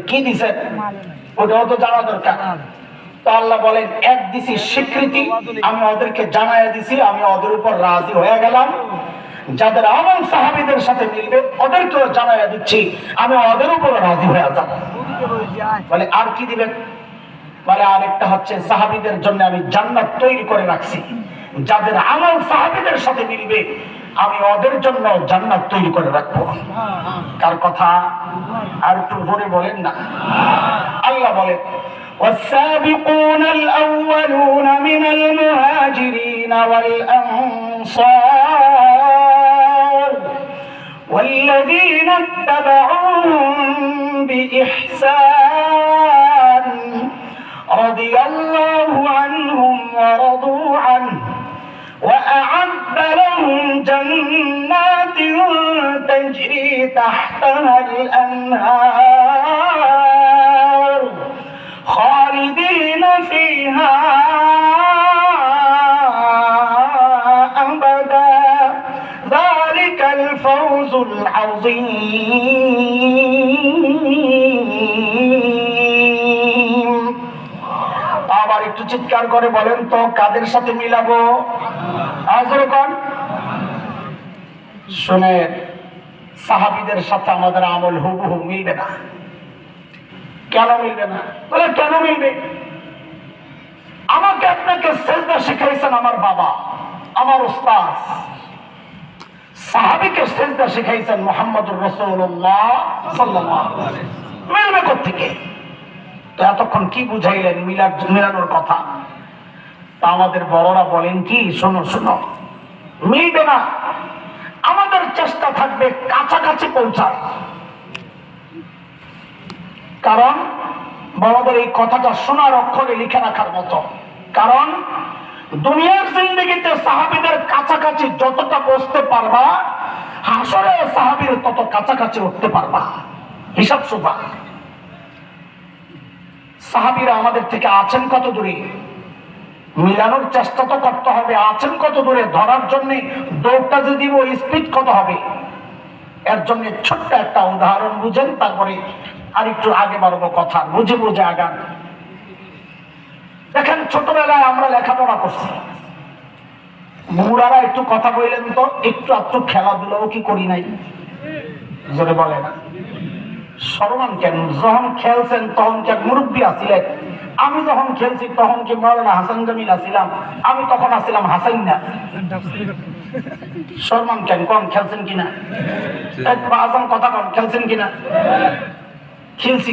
কি দিছেন ওটাও তো জানা দরকার। তো আল্লাহ বলেন, এক দিছি স্বীকৃতি, আমি ওদেরকে জানাইয়া দিছি, আমি ওদের উপর রাজি হয়ে গেলাম। যাদের আমল সাহাবীদের সাথে মিলবে ওদেরকেও জানাইয়া দিচ্ছি, আমি ওদের উপর রাজি হয়ে যাব। বলে আর কি দিবেন? বলে আরেকটা হচ্ছে, সাহাবীদের জন্য আমি জান্নাত তৈরি করে রাখছি। যাদের আমল সাহাবীদের সাথে মিলবে আমি ওদের জন্য জান্নাত তৈরি করে রাখবো। কার কথা? আর একটু জোরে বলেন না। আল্লাহ বলেন, والسابقون الأولون من المهاجرين والأنصار والذين اتبعوهم بإحسان رضي الله عنهم ورضوا عنه وأعد لهم جنات تجري تحتها الأنهار خالدين فيها أبدا ذلك الفوز العظيم। আবার একটু চিৎকার করে বলেন তো, কাদের সাথে মিলাবো? আজরে কোন শুনে, সাহাবীদের সাথে আমাদের আমল হুবহু মিলবে না। কেন মিলবে না? বলে কেন মিলবে? আমাকে আপনাকে সেজদা শিখাইছেন আমার বাবা, আমার উস্তাদ। সাহাবীকে সেজদা শিখাইছেন মুহাম্মদুর রাসূলুল্লাহ সাল্লাল্লাহু আলাইহি ওয়াসাল্লাম। মিলবে কোত্থেকে? তো এতক্ষণ কি বুঝাইলেন মিলানোর কথা? তা আমাদের বড়রা বলেন কি, শোনো শোনো, মিলবে না। আমাদের চেষ্টা থাকবে কাছাকাছি পৌঁছার। কারণ বড়দের এই কথাটা শোনার অক্ষরে লিখে রাখার মতো। কারণ দুনিয়ার জিন্দেগিতে সাহাবীদের কাছাকাছি যতটা বসতে পারবা, হাসরে সাহাবীর তত কাছাকাছি উঠতে পারবা। হিসাব সুফা। সাহাবীরা আমাদের থেকে আছেন কত দূরে, মিলানোর চেষ্টা তো করতে হবে। আছেন কত দূরে, ধরার জন্য দৌড়টা যে দিব স্পিড কত হবে। এর জন্য ছোট্ট একটা উদাহরণ বুঝেন, তারপরে আর একটু আগে বাড়বো কথা, বুঝে বুঝে আগান। দেখেন, ছোটবেলায় আমরা লেখাপড়া করছি, বুড়ারা একটু কথা বললেন তো, একটু একটু খেলাধুলাও কি করি নাই? জোরে বলে না। সরমান কেন? যখন খেলছেন তখন কি মুরব্বী আছিলেন? আমি যখন খেলছি তখন কি মাওলানা হাসান জামিল আছিলাম? আমি তখন আছিলাম হাসান না। সরমান কেন? কোন খেলছেন কিনা? এক বাজান কথা কোন, খেলছেন কিনা? খেলছি।